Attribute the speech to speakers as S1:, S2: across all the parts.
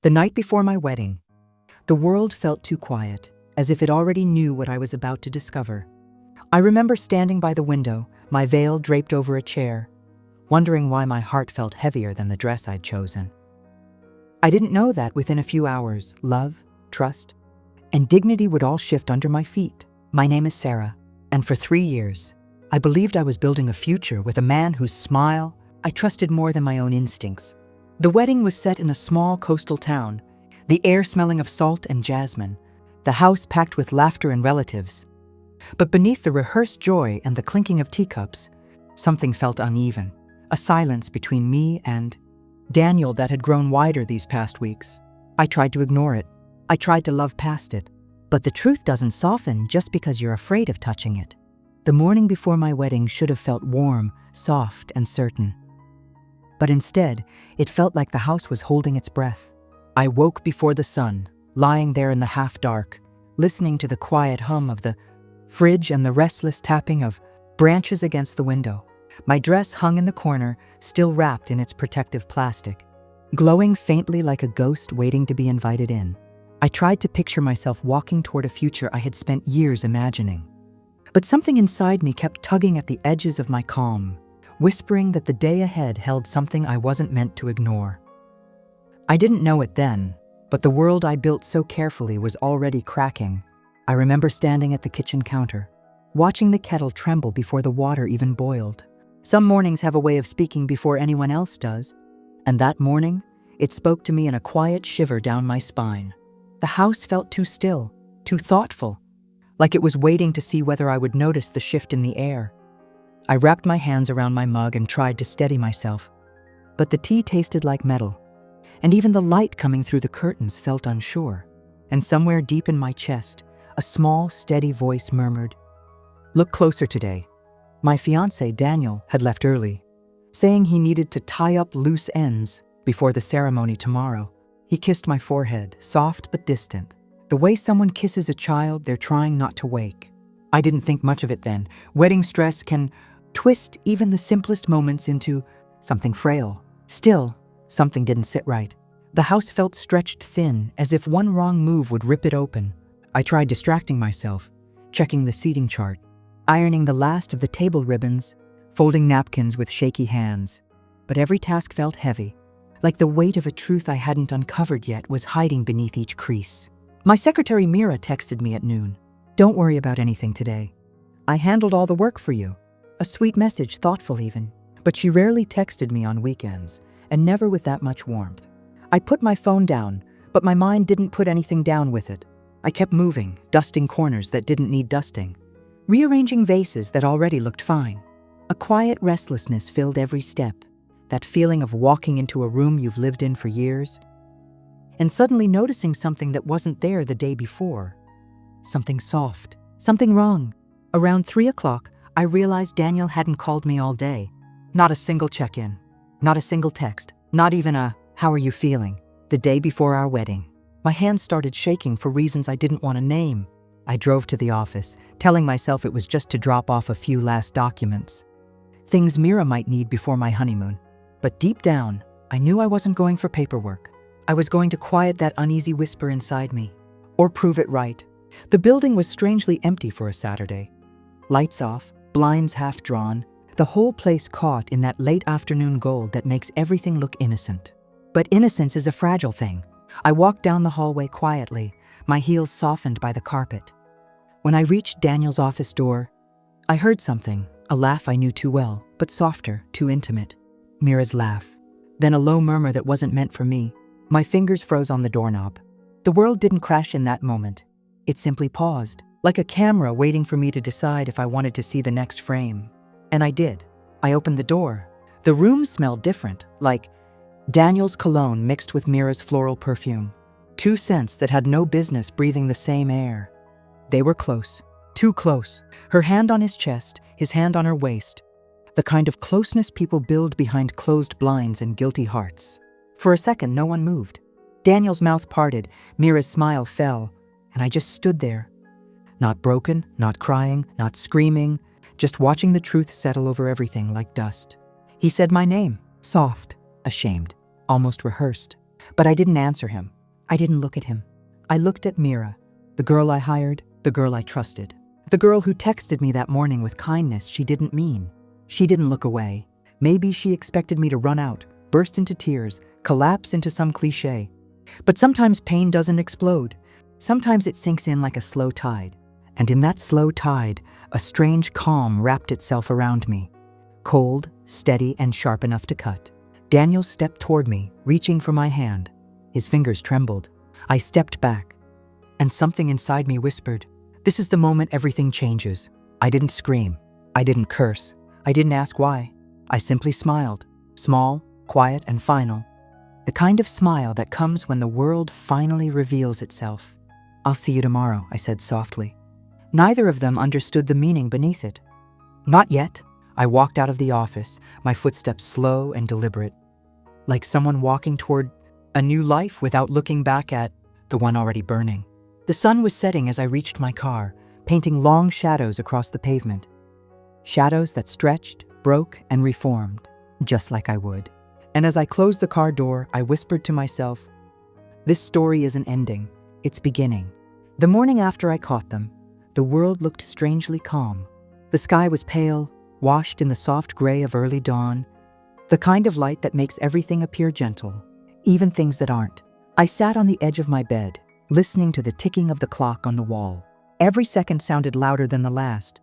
S1: The night before my wedding, the world felt too quiet, as if it already knew what I was about to discover. I remember standing by the window, my veil draped over a chair, wondering why my heart felt heavier than the dress I'd chosen. I didn't know that within a few hours, love, trust, and dignity would all shift under my feet. My name is Sara, and for 3 years, I believed I was building a future with a man whose smile I trusted more than my own instincts. The wedding was set in a small coastal town, the air smelling of salt and jasmine, the house packed with laughter and relatives. But beneath the rehearsed joy and the clinking of teacups, something felt uneven, a silence between me and Daniel that had grown wider these past weeks. I tried to ignore it. I tried to love past it. But the truth doesn't soften just because you're afraid of touching it. The morning before my wedding should have felt warm, soft, and certain. But instead, it felt like the house was holding its breath. I woke before the sun, lying there in the half-dark, listening to the quiet hum of the fridge and the restless tapping of branches against the window. My dress hung in the corner, still wrapped in its protective plastic, glowing faintly like a ghost waiting to be invited in. I tried to picture myself walking toward a future I had spent years imagining. But something inside me kept tugging at the edges of my calm, whispering that the day ahead held something I wasn't meant to ignore. I didn't know it then, but the world I built so carefully was already cracking. I remember standing at the kitchen counter, watching the kettle tremble before the water even boiled. Some mornings have a way of speaking before anyone else does, and that morning, it spoke to me in a quiet shiver down my spine. The house felt too still, too thoughtful, like it was waiting to see whether I would notice the shift in the air. I wrapped my hands around my mug and tried to steady myself, but the tea tasted like metal, and even the light coming through the curtains felt unsure. And somewhere deep in my chest, a small, steady voice murmured, "Look closer today." My fiancé, Daniel, had left early, saying he needed to tie up loose ends before the ceremony tomorrow. He kissed my forehead, soft but distant, the way someone kisses a child they're trying not to wake. I didn't think much of it then. Wedding stress can twist even the simplest moments into something frail. Still, something didn't sit right. The house felt stretched thin, as if one wrong move would rip it open. I tried distracting myself, checking the seating chart, ironing the last of the table ribbons, folding napkins with shaky hands. But every task felt heavy, like the weight of a truth I hadn't uncovered yet was hiding beneath each crease. My secretary Mayra texted me at noon. "Don't worry about anything today. I handled all the work for you." A sweet message, thoughtful even. But she rarely texted me on weekends, and never with that much warmth. I put my phone down, but my mind didn't put anything down with it. I kept moving, dusting corners that didn't need dusting, rearranging vases that already looked fine. A quiet restlessness filled every step, that feeling of walking into a room you've lived in for years, and suddenly noticing something that wasn't there the day before. Something soft, something wrong. Around 3 o'clock, I realized Daniel hadn't called me all day. Not a single check-in, not a single text, not even a, "How are you feeling?" The day before our wedding, my hands started shaking for reasons I didn't want to name. I drove to the office, telling myself it was just to drop off a few last documents, things Mayra might need before my honeymoon. But deep down, I knew I wasn't going for paperwork. I was going to quiet that uneasy whisper inside me, or prove it right. The building was strangely empty for a Saturday. Lights off, blinds half drawn, the whole place caught in that late afternoon gold that makes everything look innocent. But innocence is a fragile thing. I walked down the hallway quietly, my heels softened by the carpet. When I reached Daniel's office door, I heard something, a laugh I knew too well, but softer, too intimate. Mayra's laugh. Then a low murmur that wasn't meant for me. My fingers froze on the doorknob. The world didn't crash in that moment. It simply paused, like a camera waiting for me to decide if I wanted to see the next frame. And I did. I opened the door. The room smelled different, like Daniel's cologne mixed with Mayra's floral perfume. Two scents that had no business breathing the same air. They were close, too close. Her hand on his chest, his hand on her waist. The kind of closeness people build behind closed blinds and guilty hearts. For a second, no one moved. Daniel's mouth parted, Mayra's smile fell, and I just stood there. Not broken, not crying, not screaming, just watching the truth settle over everything like dust. He said my name, soft, ashamed, almost rehearsed. But I didn't answer him. I didn't look at him. I looked at Mayra, the girl I hired, the girl I trusted. The girl who texted me that morning with kindness she didn't mean. She didn't look away. Maybe she expected me to run out, burst into tears, collapse into some cliché. But sometimes pain doesn't explode. Sometimes it sinks in like a slow tide. And in that slow tide, a strange calm wrapped itself around me. Cold, steady, and sharp enough to cut. Daniel stepped toward me, reaching for my hand. His fingers trembled. I stepped back, and something inside me whispered, "This is the moment everything changes." I didn't scream. I didn't curse. I didn't ask why. I simply smiled. Small, quiet, and final. The kind of smile that comes when the world finally reveals itself. "I'll see you tomorrow," I said softly. Neither of them understood the meaning beneath it. Not yet. I walked out of the office, my footsteps slow and deliberate, like someone walking toward a new life without looking back at the one already burning. The sun was setting as I reached my car, painting long shadows across the pavement. Shadows that stretched, broke, and reformed, just like I would. And as I closed the car door, I whispered to myself, "This story isn't ending, it's beginning." The morning after I caught them, the world looked strangely calm. The sky was pale, washed in the soft gray of early dawn, the kind of light that makes everything appear gentle, even things that aren't. I sat on the edge of my bed, listening to the ticking of the clock on the wall. Every second sounded louder than the last,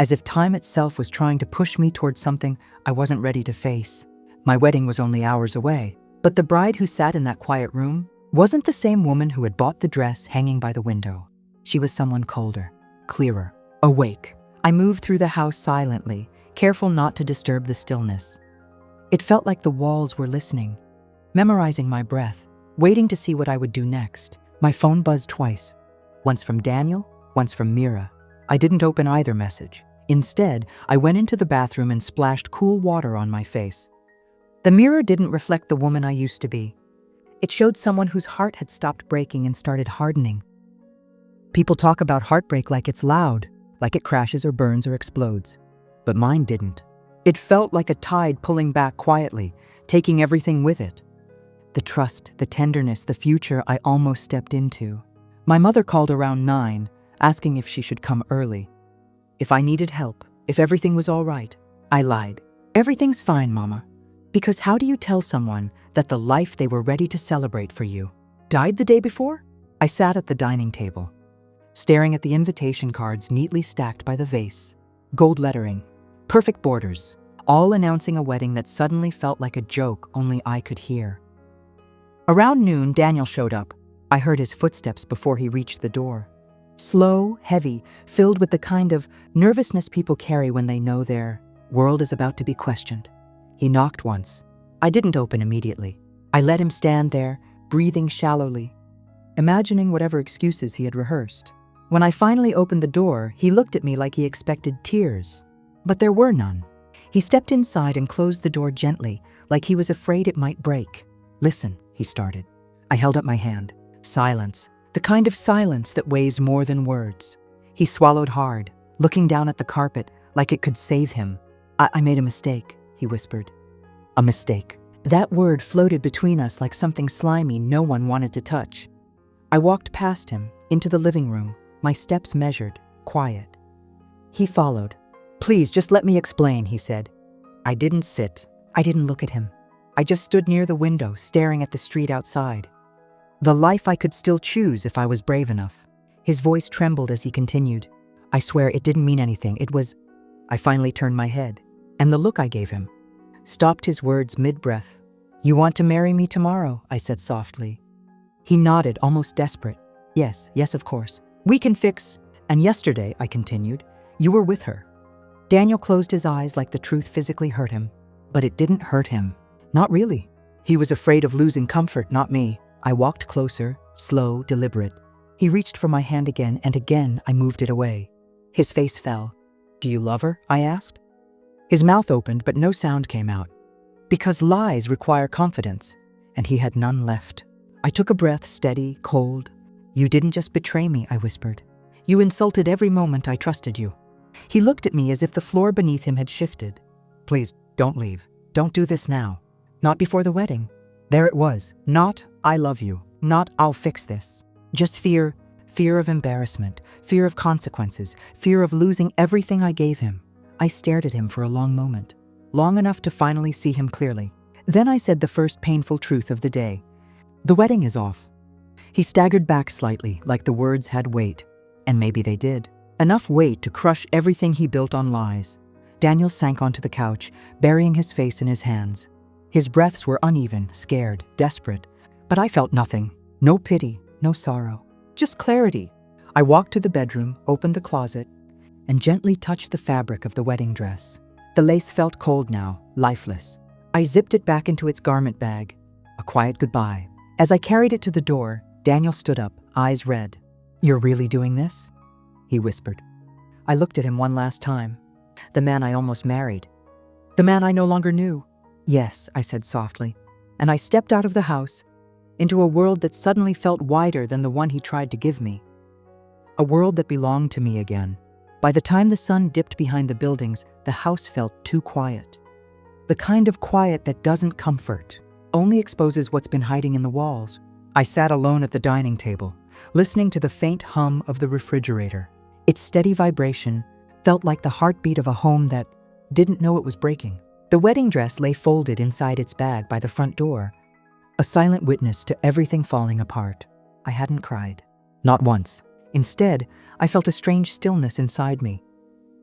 S1: as if time itself was trying to push me towards something I wasn't ready to face. My wedding was only hours away, but the bride who sat in that quiet room wasn't the same woman who had bought the dress hanging by the window. She was someone colder, clearer, awake. I moved through the house silently, careful not to disturb the stillness. It felt like the walls were listening, memorizing my breath, waiting to see what I would do next. My phone buzzed twice, once from Daniel, once from Mayra. I didn't open either message. Instead, I went into the bathroom and splashed cool water on my face. The mirror didn't reflect the woman I used to be. It showed someone whose heart had stopped breaking and started hardening. People talk about heartbreak like it's loud, like it crashes or burns or explodes. But mine didn't. It felt like a tide pulling back quietly, taking everything with it. The trust, the tenderness, the future I almost stepped into. My mother called around 9, asking if she should come early. If I needed help, if everything was all right. I lied. "Everything's fine, Mama." Because how do you tell someone that the life they were ready to celebrate for you died the day before? I sat at the dining table, staring at the invitation cards neatly stacked by the vase. Gold lettering, perfect borders, all announcing a wedding that suddenly felt like a joke only I could hear. Around noon, Daniel showed up. I heard his footsteps before he reached the door. Slow, heavy, filled with the kind of nervousness people carry when they know their world is about to be questioned. He knocked once. I didn't open immediately. I let him stand there, breathing shallowly, imagining whatever excuses he had rehearsed. When I finally opened the door, he looked at me like he expected tears. But there were none. He stepped inside and closed the door gently, like he was afraid it might break. "Listen," he started. I held up my hand. Silence. The kind of silence that weighs more than words. He swallowed hard, looking down at the carpet like it could save him. I made a mistake," he whispered. A mistake. That word floated between us like something slimy no one wanted to touch. I walked past him, into the living room, my steps measured, quiet. He followed. "Please, just let me explain," he said. I didn't sit. I didn't look at him. I just stood near the window, staring at the street outside. The life I could still choose if I was brave enough. His voice trembled as he continued. "I swear it didn't mean anything. It was..." I finally turned my head, and the look I gave him stopped his words mid-breath. "You want to marry me tomorrow?" I said softly. He nodded, almost desperate. Yes, of course. "We can fix..." "And yesterday," I continued, "you were with her." Daniel closed his eyes like the truth physically hurt him. But it didn't hurt him. Not really. He was afraid of losing comfort, not me. I walked closer, slow, deliberate. He reached for my hand again, and again I moved it away. His face fell. "Do you love her?" I asked. His mouth opened, but no sound came out. Because lies require confidence, and he had none left. I took a breath, steady, cold. "You didn't just betray me," I whispered. "You insulted every moment I trusted you." He looked at me as if the floor beneath him had shifted. "Please, don't leave. Don't do this now. Not before the wedding." There it was. Not, "I love you." Not, "I'll fix this." Just fear. Fear of embarrassment. Fear of consequences. Fear of losing everything I gave him. I stared at him for a long moment. Long enough to finally see him clearly. Then I said the first painful truth of the day. "The wedding is off." He staggered back slightly, like the words had weight. And maybe they did. Enough weight to crush everything he built on lies. Daniel sank onto the couch, burying his face in his hands. His breaths were uneven, scared, desperate. But I felt nothing. No pity, no sorrow. Just clarity. I walked to the bedroom, opened the closet, and gently touched the fabric of the wedding dress. The lace felt cold now, lifeless. I zipped it back into its garment bag. A quiet goodbye. As I carried it to the door, Daniel stood up, eyes red. "You're really doing this?" he whispered. I looked at him one last time. The man I almost married. The man I no longer knew. "Yes," I said softly, and I stepped out of the house into a world that suddenly felt wider than the one he tried to give me. A world that belonged to me again. By the time the sun dipped behind the buildings, the house felt too quiet. The kind of quiet that doesn't comfort, only exposes what's been hiding in the walls. I sat alone at the dining table, listening to the faint hum of the refrigerator. Its steady vibration felt like the heartbeat of a home that didn't know it was breaking. The wedding dress lay folded inside its bag by the front door, a silent witness to everything falling apart. I hadn't cried. Not once. Instead, I felt a strange stillness inside me,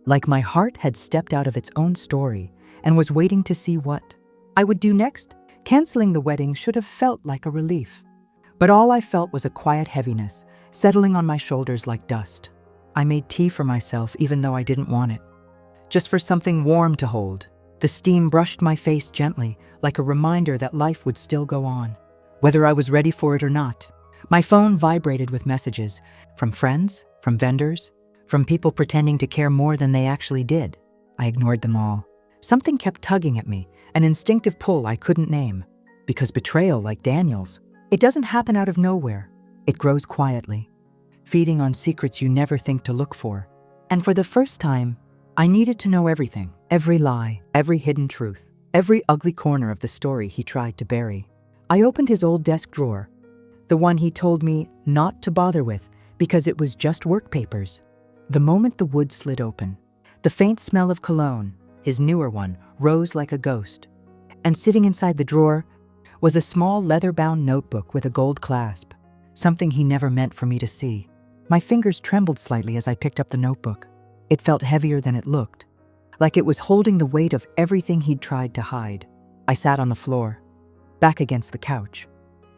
S1: like my heart had stepped out of its own story and was waiting to see what I would do next. Canceling the wedding should have felt like a relief. But all I felt was a quiet heaviness, settling on my shoulders like dust. I made tea for myself even though I didn't want it. Just for something warm to hold. The steam brushed my face gently, like a reminder that life would still go on, whether I was ready for it or not. My phone vibrated with messages, from friends, from vendors, from people pretending to care more than they actually did. I ignored them all. Something kept tugging at me, an instinctive pull I couldn't name. Because betrayal, like Daniel's, it doesn't happen out of nowhere. It grows quietly, feeding on secrets you never think to look for. And for the first time, I needed to know everything. Every lie, every hidden truth, every ugly corner of the story he tried to bury. I opened his old desk drawer, the one he told me not to bother with because it was just work papers. The moment the wood slid open, the faint smell of cologne, his newer one, rose like a ghost. And sitting inside the drawer was a small leather-bound notebook with a gold clasp, something he never meant for me to see. My fingers trembled slightly as I picked up the notebook. It felt heavier than it looked, like it was holding the weight of everything he'd tried to hide. I sat on the floor, back against the couch,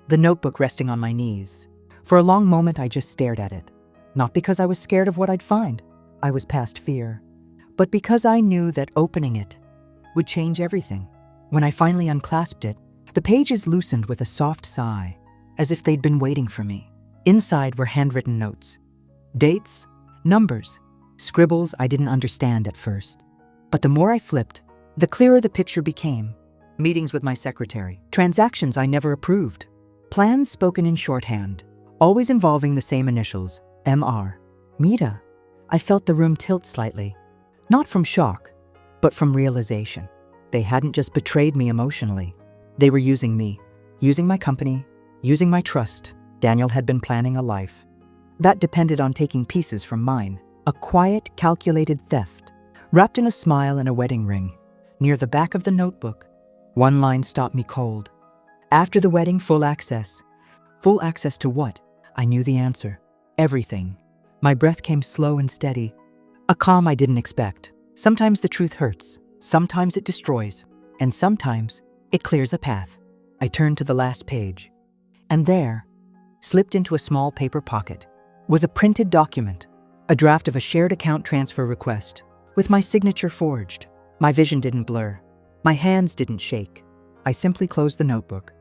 S1: the notebook resting on my knees. For a long moment, I just stared at it. Not because I was scared of what I'd find. I was past fear. But because I knew that opening it would change everything. When I finally unclasped it, the pages loosened with a soft sigh, as if they'd been waiting for me. Inside were handwritten notes. Dates, numbers, scribbles I didn't understand at first. But the more I flipped, the clearer the picture became. Meetings with my secretary, transactions I never approved, plans spoken in shorthand, always involving the same initials, MR. Mayra. I felt the room tilt slightly, not from shock, but from realization. They hadn't just betrayed me emotionally. They were using me, using my company, using my trust. Daniel had been planning a life that depended on taking pieces from mine. A quiet, calculated theft, wrapped in a smile and a wedding ring. Near the back of the notebook, one line stopped me cold. After the wedding, full access. Full access to what? I knew the answer. Everything. My breath came slow and steady. A calm I didn't expect. Sometimes the truth hurts. Sometimes it destroys. And sometimes it clears a path. I turned to the last page. And there, slipped into a small paper pocket, was a printed document. A draft of a shared account transfer request, with my signature forged. My vision didn't blur. My hands didn't shake. I simply closed the notebook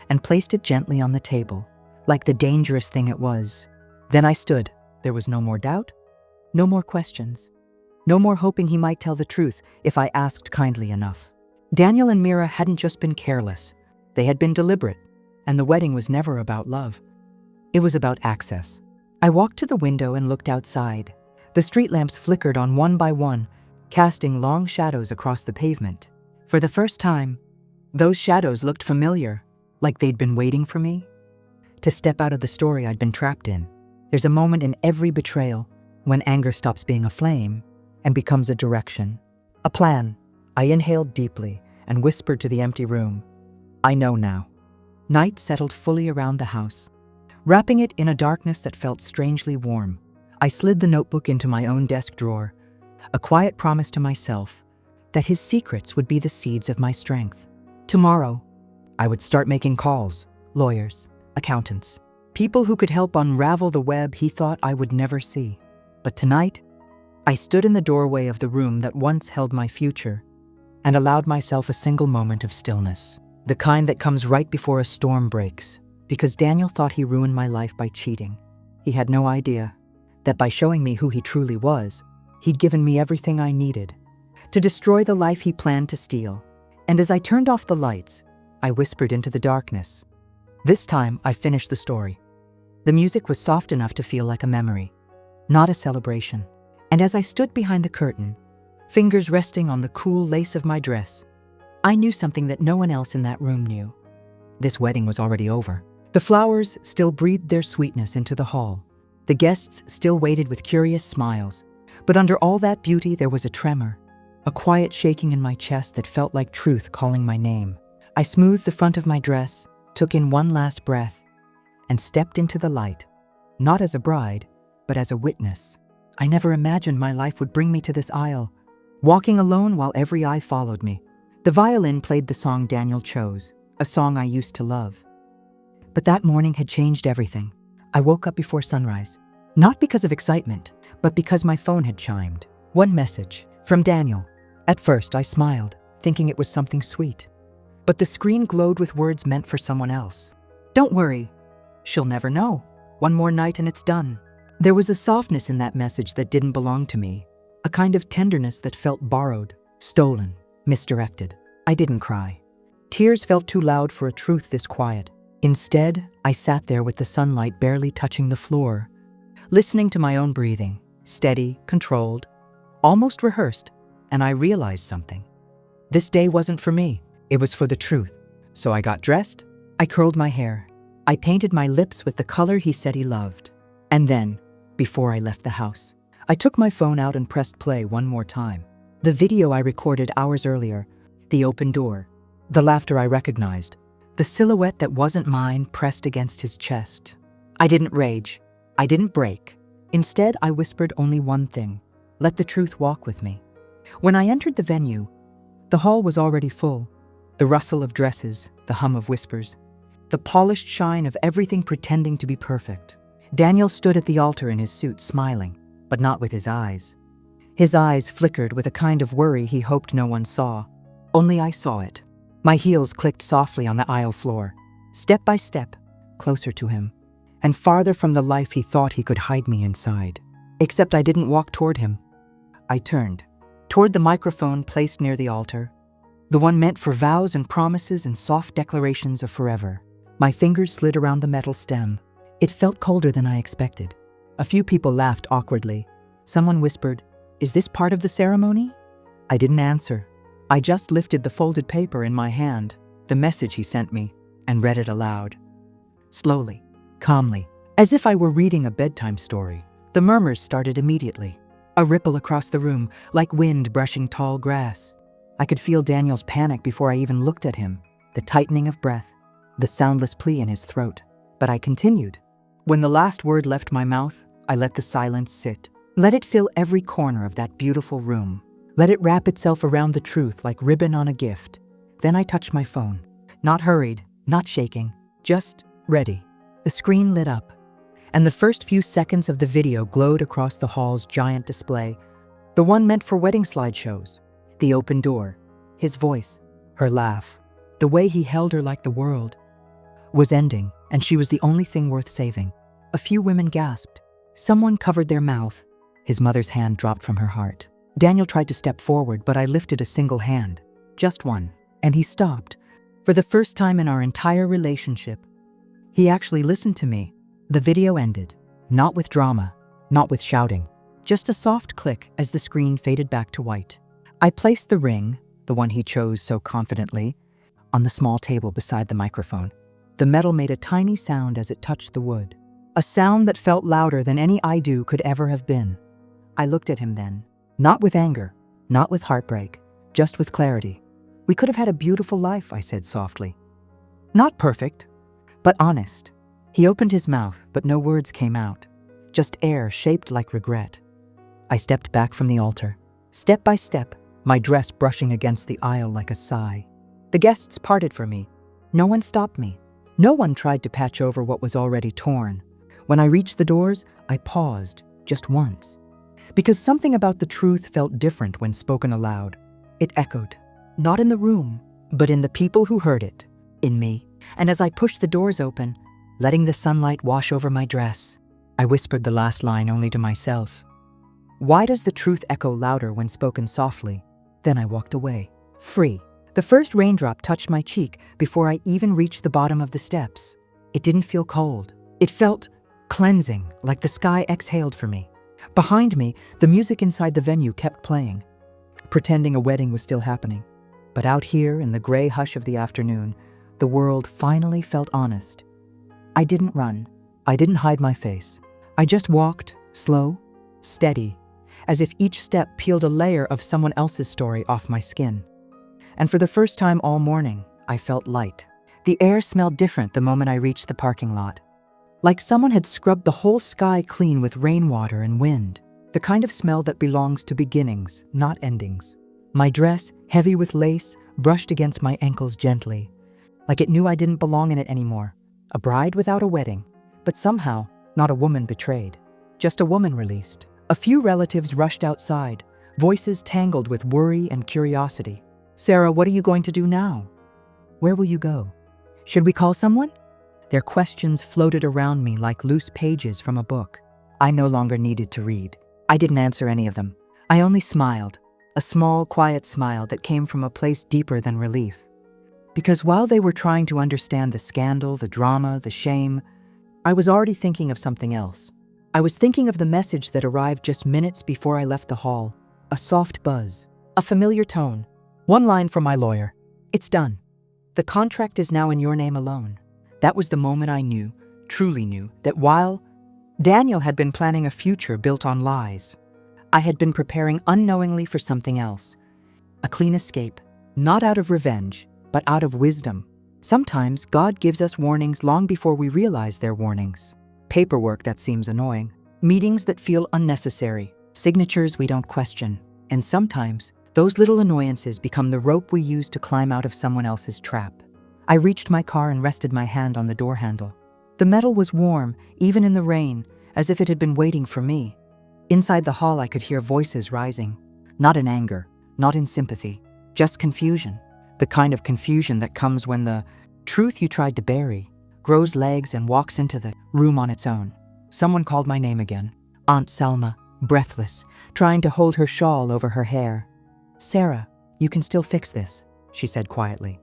S1: and placed it gently on the table, like the dangerous thing it was. Then I stood. There was no more doubt, no more questions, no more hoping he might tell the truth if I asked kindly enough. Daniel and Mayra hadn't just been careless. They had been deliberate, and the wedding was never about love. It was about access. I walked to the window and looked outside. The street lamps flickered on one by one, casting long shadows across the pavement. For the first time, those shadows looked familiar. like they'd been waiting for me to step out of the story I'd been trapped in. There's a moment in every betrayal when anger stops being a flame and becomes a direction, a plan. I inhaled deeply and whispered to the empty room, I know now. Night settled fully around the house, wrapping it in a darkness that felt strangely warm. I slid the notebook into my own desk drawer, a quiet promise to myself that his secrets would be the seeds of my strength. Tomorrow, I would start making calls, lawyers, accountants, people who could help unravel the web he thought I would never see. But tonight, I stood in the doorway of the room that once held my future and allowed myself a single moment of stillness, the kind that comes right before a storm breaks, because Daniel thought he ruined my life by cheating. He had no idea that by showing me who he truly was, he'd given me everything I needed to destroy the life he planned to steal. And as I turned off the lights, I whispered into the darkness. This time, I finished the story. The music was soft enough to feel like a memory, not a celebration. And as I stood behind the curtain, fingers resting on the cool lace of my dress, I knew something that no one else in that room knew. This wedding was already over. The flowers still breathed their sweetness into the hall. The guests still waited with curious smiles. But under all that beauty, there was a tremor, a quiet shaking in my chest that felt like truth calling my name. I smoothed the front of my dress, took in one last breath, and stepped into the light, not as a bride, but as a witness. I never imagined my life would bring me to this aisle, walking alone while every eye followed me. The violin played the song Daniel chose, a song I used to love. But that morning had changed everything. I woke up before sunrise, not because of excitement, but because my phone had chimed. One message, from Daniel. At first, I smiled, thinking it was something sweet. But the screen glowed with words meant for someone else. Don't worry, she'll never know. One more night and it's done. There was a softness in that message that didn't belong to me, a kind of tenderness that felt borrowed, stolen, misdirected. I didn't cry. Tears felt too loud for a truth this quiet. Instead, I sat there with the sunlight barely touching the floor, listening to my own breathing, steady, controlled, almost rehearsed, and I realized something. This day wasn't for me, it was for the truth. So I got dressed, I curled my hair, I painted my lips with the color he said he loved. And then, before I left the house, I took my phone out and pressed play one more time. The video I recorded hours earlier, the open door, the laughter I recognized, the silhouette that wasn't mine pressed against his chest. I didn't rage. I didn't break. Instead, I whispered only one thing. Let the truth walk with me. When I entered the venue, the hall was already full. The rustle of dresses, the hum of whispers, the polished shine of everything pretending to be perfect. Daniel stood at the altar in his suit, smiling, but not with his eyes. His eyes flickered with a kind of worry he hoped no one saw. Only I saw it. My heels clicked softly on the aisle floor, step by step, closer to him, and farther from the life he thought he could hide me inside. Except I didn't walk toward him. I turned, toward the microphone placed near the altar, the one meant for vows and promises and soft declarations of forever. My fingers slid around the metal stem. It felt colder than I expected. A few people laughed awkwardly. Someone whispered, "Is this part of the ceremony?" I didn't answer. I just lifted the folded paper in my hand, the message he sent me, and read it aloud. Slowly, calmly, as if I were reading a bedtime story. The murmurs started immediately. A ripple across the room, like wind brushing tall grass. I could feel Daniel's panic before I even looked at him, the tightening of breath, the soundless plea in his throat. But I continued. When the last word left my mouth, I let the silence sit. Let it fill every corner of that beautiful room. Let it wrap itself around the truth like ribbon on a gift. Then I touched my phone. Not hurried, not shaking, just ready. The screen lit up, and the first few seconds of the video glowed across the hall's giant display, the one meant for wedding slideshows. The open door, his voice, her laugh, the way he held her like the world was ending, and she was the only thing worth saving. A few women gasped. Someone covered their mouth. His mother's hand dropped from her heart. Daniel tried to step forward, but I lifted a single hand, just one, and he stopped. For the first time in our entire relationship, he actually listened to me. The video ended, not with drama, not with shouting, just a soft click as the screen faded back to white. I placed the ring, the one he chose so confidently, on the small table beside the microphone. The metal made a tiny sound as it touched the wood. A sound that felt louder than any I do could ever have been. I looked at him then, not with anger, not with heartbreak, just with clarity. We could have had a beautiful life, I said softly. Not perfect, but honest. He opened his mouth, but no words came out, just air shaped like regret. I stepped back from the altar, step by step, my dress brushing against the aisle like a sigh. The guests parted for me. No one stopped me. No one tried to patch over what was already torn. When I reached the doors, I paused, just once. Because something about the truth felt different when spoken aloud. It echoed, not in the room, but in the people who heard it, in me. And as I pushed the doors open, letting the sunlight wash over my dress, I whispered the last line only to myself. Why does the truth echo louder when spoken softly? Then I walked away, free. The first raindrop touched my cheek before I even reached the bottom of the steps. It didn't feel cold. It felt cleansing, like the sky exhaled for me. Behind me, the music inside the venue kept playing, pretending a wedding was still happening. But out here, in the gray hush of the afternoon, the world finally felt honest. I didn't run. I didn't hide my face. I just walked, slow, steady, as if each step peeled a layer of someone else's story off my skin. And for the first time all morning, I felt light. The air smelled different the moment I reached the parking lot. Like someone had scrubbed the whole sky clean with rainwater and wind. The kind of smell that belongs to beginnings, not endings. My dress, heavy with lace, brushed against my ankles gently, like it knew I didn't belong in it anymore. A bride without a wedding, but somehow not a woman betrayed. Just a woman released. A few relatives rushed outside, voices tangled with worry and curiosity. Sara, what are you going to do now? Where will you go? Should we call someone? Their questions floated around me like loose pages from a book. I no longer needed to read. I didn't answer any of them. I only smiled, a small, quiet smile that came from a place deeper than relief. Because while they were trying to understand the scandal, the drama, the shame, I was already thinking of something else. I was thinking of the message that arrived just minutes before I left the hall. A soft buzz, a familiar tone. One line from my lawyer. It's done. The contract is now in your name alone. That was the moment I knew, truly knew, that while Daniel had been planning a future built on lies, I had been preparing unknowingly for something else. A clean escape, not out of revenge, but out of wisdom. Sometimes God gives us warnings long before we realize they're warnings. Paperwork that seems annoying, meetings that feel unnecessary, signatures we don't question, and sometimes those little annoyances become the rope we use to climb out of someone else's trap. I reached my car and rested my hand on the door handle. The metal was warm, even in the rain, as if it had been waiting for me. Inside the hall, I could hear voices rising, not in anger, not in sympathy, just confusion. The kind of confusion that comes when the truth you tried to bury grows legs and walks into the room on its own. Someone called my name again. Aunt Selma, breathless, trying to hold her shawl over her hair. Sara, you can still fix this, she said quietly.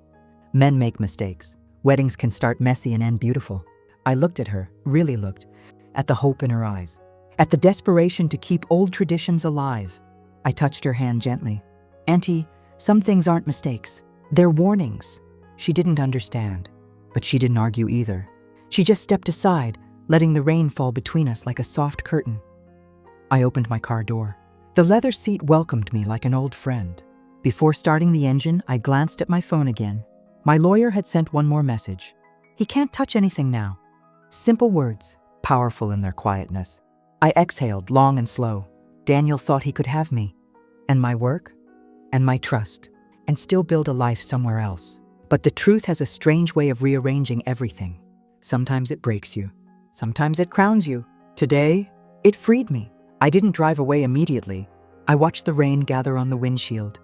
S1: Men make mistakes. Weddings can start messy and end beautiful. I looked at her, really looked, at the hope in her eyes, at the desperation to keep old traditions alive. I touched her hand gently. Auntie, some things aren't mistakes. They're warnings. She didn't understand, but she didn't argue either. She just stepped aside, letting the rain fall between us like a soft curtain. I opened my car door. The leather seat welcomed me like an old friend. Before starting the engine, I glanced at my phone again. My lawyer had sent one more message. He can't touch anything now. Simple words, powerful in their quietness. I exhaled long and slow. Daniel thought he could have me, and my work, and my trust, and still build a life somewhere else. But the truth has a strange way of rearranging everything. Sometimes it breaks you. Sometimes it crowns you. Today, it freed me. I didn't drive away immediately. I watched the rain gather on the windshield,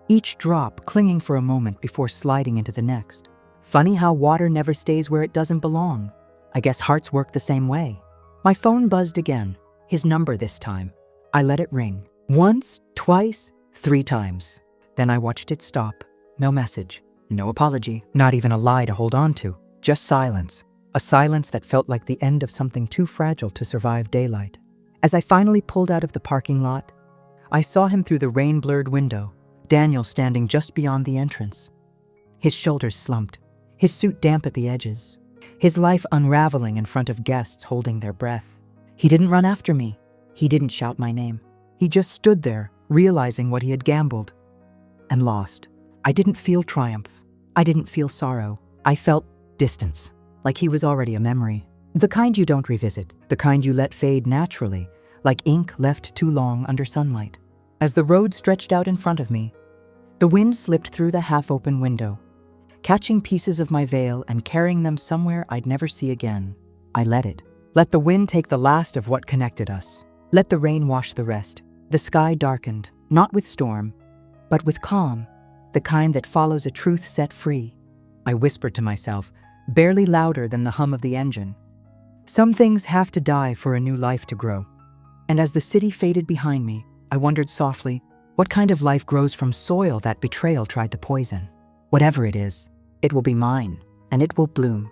S1: each drop clinging for a moment before sliding into the next. Funny how water never stays where it doesn't belong. I guess hearts work the same way. My phone buzzed again, his number this time. I let it ring. Once, twice, 3 times. Then I watched it stop. No message, no apology, not even a lie to hold on to. Just silence. A silence that felt like the end of something too fragile to survive daylight. As I finally pulled out of the parking lot, I saw him through the rain-blurred window, Daniel standing just beyond the entrance. His shoulders slumped, his suit damp at the edges. his life unraveling in front of guests holding their breath. He didn't run after me. He didn't shout my name. He just stood there, realizing what he had gambled and lost. I didn't feel triumph. I didn't feel sorrow. I felt distance, like he was already a memory. The kind you don't revisit, the kind you let fade naturally, like ink left too long under sunlight. As the road stretched out in front of me, the wind slipped through the half-open window, catching pieces of my veil and carrying them somewhere I'd never see again. I let it. Let the wind take the last of what connected us. Let the rain wash the rest. The sky darkened, not with storm, but with calm, the kind that follows a truth set free. I whispered to myself, barely louder than the hum of the engine. Some things have to die for a new life to grow. And as the city faded behind me, I wondered softly, what kind of life grows from soil that betrayal tried to poison? Whatever it is, it will be mine, and it will bloom.